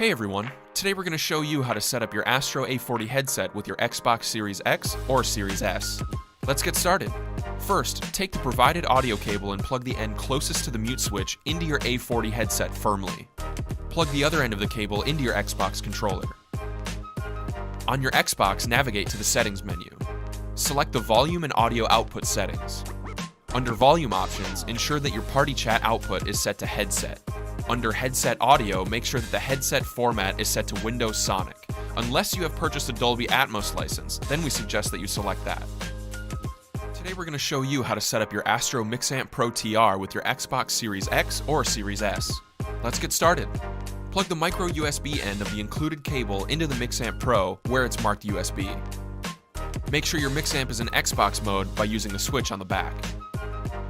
Hey everyone, today we're going to show you how to set up your ASTRO A40 headset with your Xbox Series X or Series S. Let's get started. First, take the provided audio cable and plug the end closest to the mute switch into your A40 headset firmly. Plug the other end of the cable into your Xbox controller. On your Xbox, navigate to the settings menu. Select the volume and audio output settings. Under volume options, ensure that your party chat output is set to headset. Under headset audio, make sure that the headset format is set to Windows Sonic. Unless you have purchased a Dolby Atmos license, then we suggest that you select that. Today we're going to show you how to set up your ASTRO MixAmp Pro TR with your Xbox Series X or Series S. Let's get started. Plug the micro USB end of the included cable into the MixAmp Pro where it's marked USB. Make sure your MixAmp is in Xbox mode by using the switch on the back.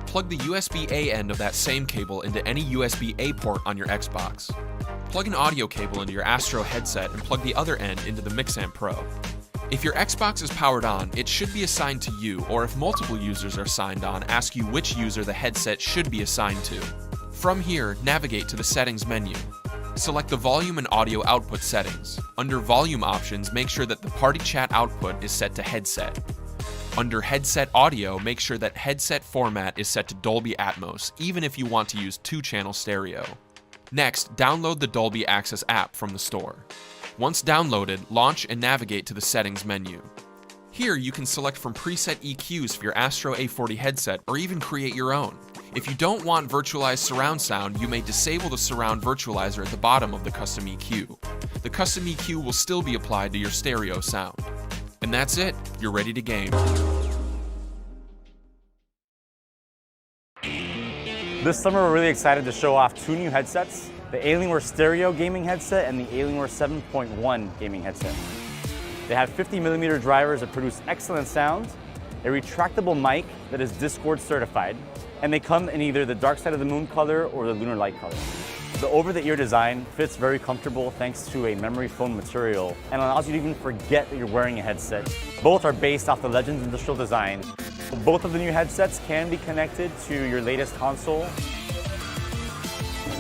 Plug the USB-A end of that same cable into any USB-A port on your Xbox. Plug an audio cable into your ASTRO headset and plug the other end into the MixAmp Pro. If your Xbox is powered on, it should be assigned to you, or if multiple users are signed on, ask you which user the headset should be assigned to. From here, navigate to the settings menu. Select the volume and audio output settings. Under volume options, make sure that the party chat output is set to headset. Under headset audio, make sure that headset format is set to Dolby Atmos, even if you want to use 2-channel stereo. Next, download the Dolby Access app from the store. Once downloaded, launch and navigate to the settings menu. Here, you can select from preset EQs for your ASTRO A40 headset or even create your own. If you don't want virtualized surround sound, you may disable the surround virtualizer at the bottom of the custom EQ. The custom EQ will still be applied to your stereo sound. And that's it, you're ready to game. This summer we're really excited to show off 2 new headsets, the Alienware Stereo gaming headset and the Alienware 7.1 gaming headset. They have 50mm drivers that produce excellent sound, a retractable mic that is Discord certified, and they come in either the dark side of the moon color or the lunar light color. The over-the-ear design fits very comfortable thanks to a memory foam material and allows you to even forget that you're wearing a headset. Both are based off the Legends industrial design. Both of the new headsets can be connected to your latest console.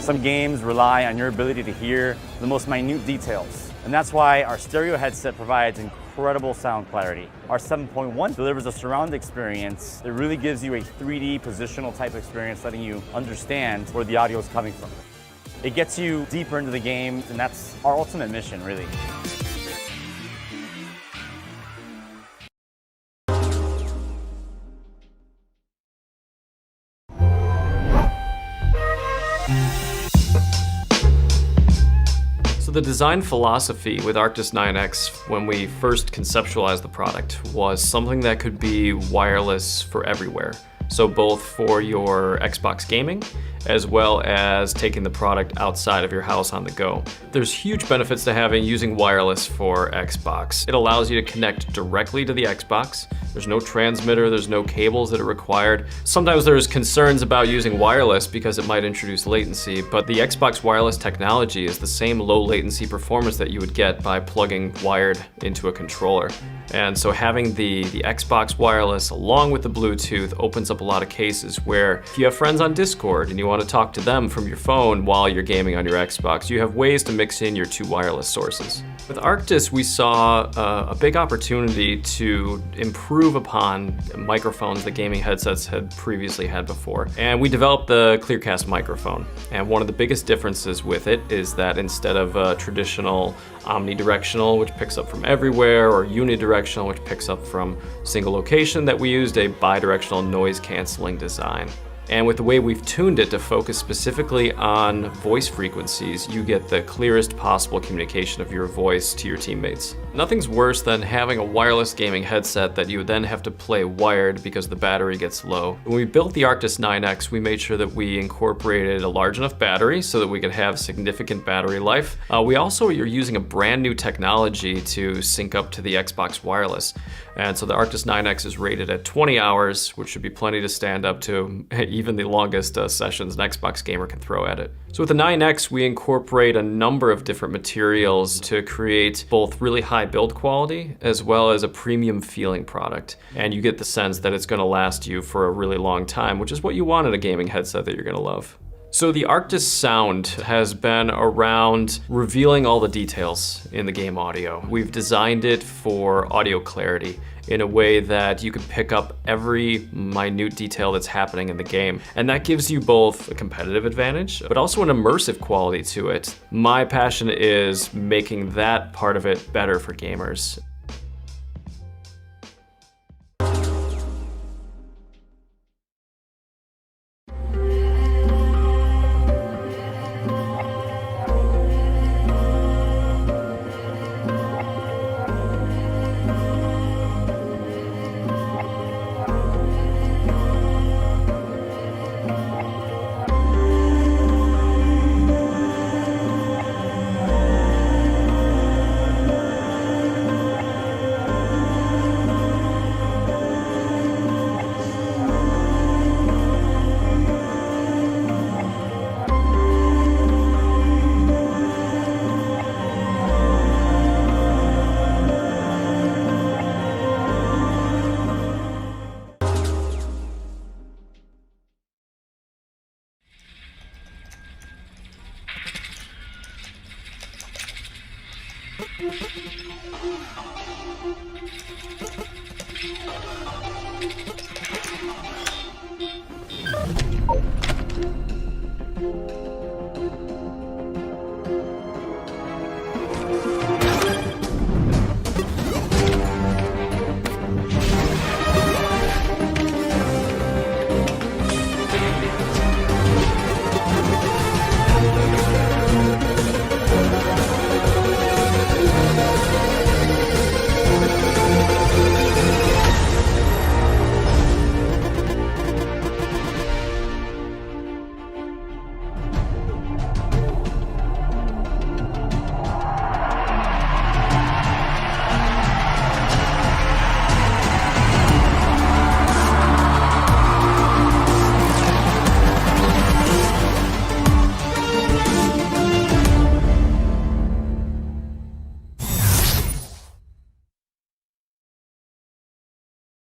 Some games rely on your ability to hear the most minute details, and that's why our stereo headset provides incredible sound clarity. Our 7.1 delivers a surround experience that really gives you a 3D positional type experience, letting you understand where the audio is coming from. It gets you deeper into the game, and that's our ultimate mission, really. So the design philosophy with Arctis 9X when we first conceptualized the product was something that could be wireless for everywhere. So both for your Xbox gaming, as well as taking the product outside of your house on the go. There's huge benefits to using wireless for Xbox. It allows you to connect directly to the Xbox. There's no transmitter, there's no cables that are required. Sometimes there's concerns about using wireless because it might introduce latency, but the Xbox wireless technology is the same low latency performance that you would get by plugging wired into a controller. And so having the Xbox wireless along with the Bluetooth opens up a lot of cases where if you have friends on Discord and you want to talk to them from your phone while you're gaming on your Xbox, you have ways to mix in your 2 wireless sources. With Arctis, we saw a big opportunity to improve upon microphones that gaming headsets had previously had before. And we developed the Clearcast microphone. And one of the biggest differences with it is that instead of a traditional omnidirectional, which picks up from everywhere, or unidirectional, which picks up from single location, that we used a bidirectional noise canceling design. And with the way we've tuned it to focus specifically on voice frequencies, you get the clearest possible communication of your voice to your teammates. Nothing's worse than having a wireless gaming headset that you would then have to play wired because the battery gets low. When we built the Arctis 9X, we made sure that we incorporated a large enough battery so that we could have significant battery life. We also are using a brand new technology to sync up to the Xbox wireless. And so the Arctis 9X is rated at 20 hours, which should be plenty to stand up to even the longest sessions an Xbox gamer can throw at it. So with the 9X, we incorporate a number of different materials to create both really high build quality as well as a premium feeling product. And you get the sense that it's going to last you for a really long time, which is what you want in a gaming headset that you're going to love. So the Arctis sound has been around revealing all the details in the game audio. We've designed it for audio clarity in a way that you can pick up every minute detail that's happening in the game. And that gives you both a competitive advantage, but also an immersive quality to it. My passion is making that part of it better for gamers.